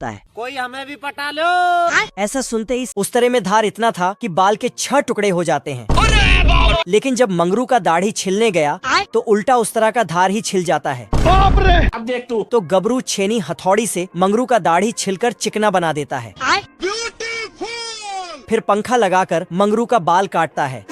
बोलता है, कोई हमें भी पटा लो। ऐसा सुनते ही उस्तरे में धार इतना था कि बाल के 6 टुकड़े हो जाते हैं। लेकिन जब मंगरू का दाढ़ी छिलने गया तो उल्टा उस्तरा का धार ही छिल जाता है। बाप रे, अब देख तू। तो गबरू छेनी हथौड़ी से मंगरू का दाढ़ी छिलकर चिकना बना देता है। फिर पंखा लगाकर मंगरू का बाल काटता है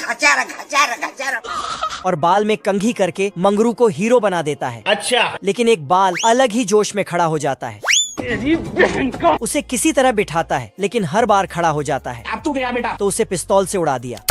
और बाल में कंघी करके मंगरू को हीरो बना देता है। अच्छा, लेकिन एक बाल अलग ही जोश में खड़ा हो जाता है। तेरी बहन का। उसे किसी तरह बिठाता है, लेकिन हर बार खड़ा हो जाता है। अब तू गया बेटा। तो उसे पिस्तौल से उड़ा दिया।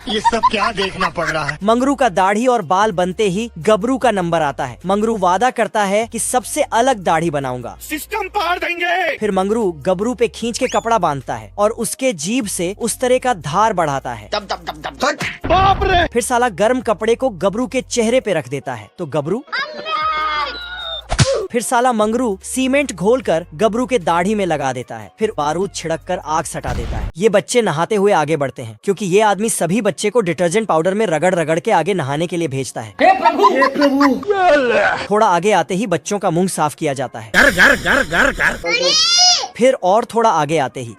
ये सब क्या देखना पड़ रहा है। मंगरू का दाढ़ी और बाल बनते ही गबरू का नंबर आता है। मंगरू वादा करता है कि सबसे अलग दाढ़ी बनाऊंगा। सिस्टम पार देंगे। फिर मंगरू गबरू पे खींच के कपड़ा बांधता है और उसके जीभ से उस तरह का धार बढ़ाता है। दब दब दब दब दब। बाप रे। फिर साला गर्म कपड़े को गबरू के चेहरे पे रख देता है तो गबरू। फिर साला मंगरू सीमेंट घोलकर गबरू के दाढ़ी में लगा देता है। फिर बारूद छिड़क कर आग सटा देता है। ये बच्चे नहाते हुए आगे बढ़ते हैं, क्योंकि ये आदमी सभी बच्चे को डिटर्जेंट पाउडर में रगड़ रगड़ के आगे नहाने के लिए भेजता है। हे प्रभु, हे प्रभु। थोड़ा आगे आते ही बच्चों का मुंह साफ किया जाता है। घर घर घर घर घर। फिर और थोड़ा आगे आते ही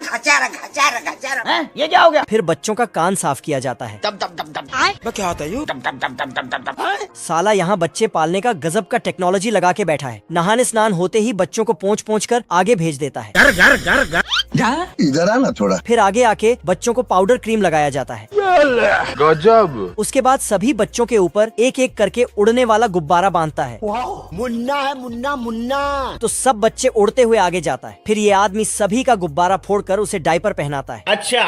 ये क्या हो गया? फिर बच्चों का कान साफ किया जाता है। दब दब दब दब। क्या होता है? दब दब दब दब दब दब। साला यहाँ बच्चे पालने का गजब का टेक्नोलॉजी लगा के बैठा है। नहाने स्नान होते ही बच्चों को पोंछ पोंछ कर आगे भेज देता है। घर घर घर घर। इधर आना थोड़ा। फिर आगे आके बच्चों को पाउडर क्रीम लगाया जाता है। गजब। उसके बाद सभी बच्चों के ऊपर एक एक करके उड़ने वाला गुब्बारा बांधता है। मुन्ना है, मुन्ना मुन्ना। तो सब बच्चे उड़ते हुए आगे जाता है। फिर ये आदमी सभी का गुब्बारा फोड़कर उसे डायपर पहनाता है। अच्छा।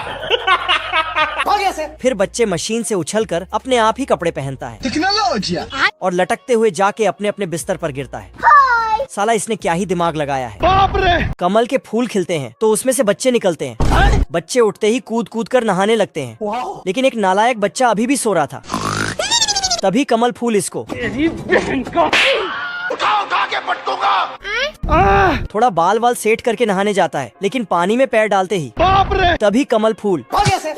हो गया सर। फिर बच्चे मशीन से उछलकर अपने आप ही कपड़े पहनता है टेक्नोलॉजी। और लटकते हुए जाके अपने अपने बिस्तर पर गिरता है। साला इसने क्या ही दिमाग लगाया है। बाप रे। कमल के फूल खिलते हैं तो उसमें से बच्चे निकलते हैं। बच्चे उठते ही कूद कूद कर नहाने लगते हैं। लेकिन एक नालायक बच्चा अभी भी सो रहा था। तभी कमल फूल इसको तेरी बहन का। उठा के पटकूंगा। थोड़ा बाल वाल सेट करके नहाने जाता है, लेकिन पानी में पैर डालते ही बाप रे। तभी कमल फूल। हो गया सर।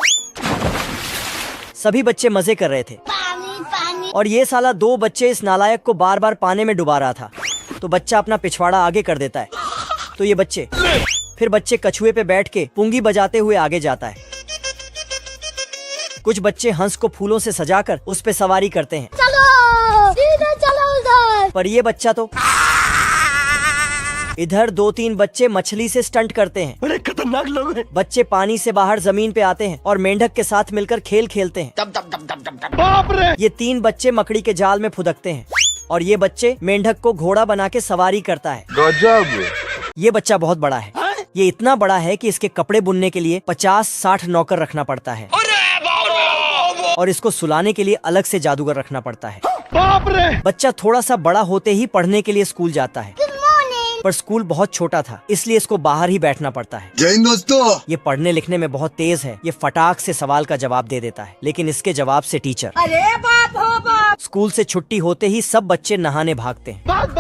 सभी बच्चे मजे कर रहे थे और ये साला 2 बच्चे इस नालायक को बार बार पानी में डुबा रहा था। तो बच्चा अपना पिछवाड़ा आगे कर देता है तो ये बच्चे फिर बच्चे कछुए पे बैठ के पुंगी बजाते हुए आगे जाता है। कुछ बच्चे हंस को फूलों से सजाकर उस पे सवारी करते हैं। चलो सीधे चलो उधर। पर ये बच्चा तो इधर 2-3 बच्चे मछली से स्टंट करते हैं। बड़े खतरनाक लोग हैं। बच्चे पानी से बाहर जमीन पे आते हैं और मेंढक के साथ मिलकर खेल खेलते हैं। दब दब दब दब दब दब। बाप रे। ये 3 बच्चे मकड़ी के जाल में फुदकते हैं और ये बच्चे मेंढक को घोड़ा बना के सवारी करता है। गजब। ये बच्चा बहुत बड़ा है। ये इतना बड़ा है कि इसके कपड़े बुनने के लिए 50-60 नौकर रखना पड़ता है और इसको सुलाने के लिए अलग से जादूगर रखना पड़ता है। बाप रे। बच्चा थोड़ा सा बड़ा होते ही पढ़ने के लिए स्कूल जाता है, पर स्कूल बहुत छोटा था इसलिए इसको बाहर ही बैठना पड़ता है। जय हिंद दोस्तों। ये पढ़ने लिखने में बहुत तेज है। ये फटाक से सवाल का जवाब दे देता है, लेकिन इसके जवाब से टीचर। अरे बाप हो बाप। स्कूल से छुट्टी होते ही सब बच्चे नहाने भागते हैं। बात।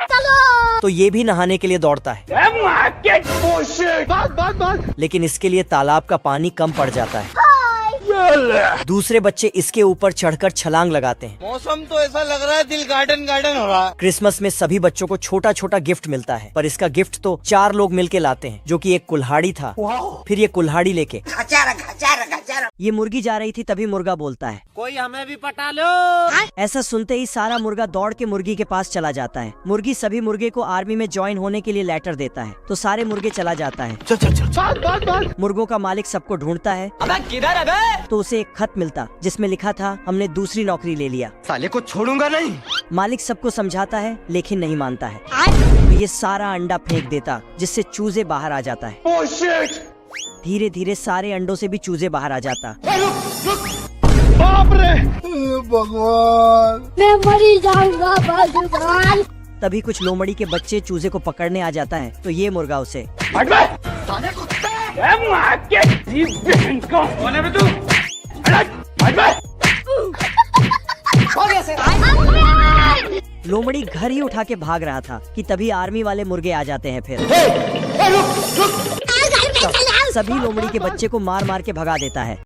चलो। तो ये भी नहाने के लिए दौड़ता है, बात। लेकिन इसके लिए तालाब का पानी कम पड़ जाता है। दूसरे बच्चे इसके ऊपर चढ़कर छलांग लगाते हैं। मौसम तो ऐसा लग रहा है दिल गार्डन गार्डन हो रहा है। क्रिसमस में सभी बच्चों को छोटा छोटा गिफ्ट मिलता है, पर इसका गिफ्ट तो 4 लोग मिलके लाते हैं, जो कि एक कुल्हाड़ी था। फिर ये कुल्हाड़ी लेके ये मुर्गी जा रही थी तभी मुर्गा बोलता है, कोई हमें भी पटा लो। ऐसा सुनते ही सारा मुर्गा दौड़ के मुर्गी के पास चला जाता है। मुर्गी सभी मुर्गे को आर्मी में ज्वाइन होने के लिए लेटर देता है, तो सारे मुर्गे चला जाता है। बात। मुर्गों का मालिक सबको ढूंढता है। अबे किधर है बे? तो उसे एक खत मिलता जिसमें लिखा था, हमने दूसरी नौकरी ले लिया। साले को छोड़ूंगा नहीं। मालिक सबको समझाता है लेकिन नहीं मानता है। तो ये सारा अंडा फेंक देता जिससे चूजे बाहर आ जाता है। Oh shit. धीरे धीरे सारे अंडों से भी चूजे बाहर आ जाता। बाप रे। भगवान। मैं मरी जाऊंगा भगवान। तभी कुछ लोमड़ी के बच्चे चूजे को पकड़ने आ जाता है, तो ये मुर्गा उसे हट बे। साले कुत्ते। ए मां के जीव बहन का। कौन है बे तू? हट बे। हो गया सर। लोमड़ी घर ही उठा के भाग रहा था कि तभी आर्मी वाले मुर्गे आ जाते हैं। फिर रुक। सभी लोमड़ी के बच्चे को मार मार के भगा देता है।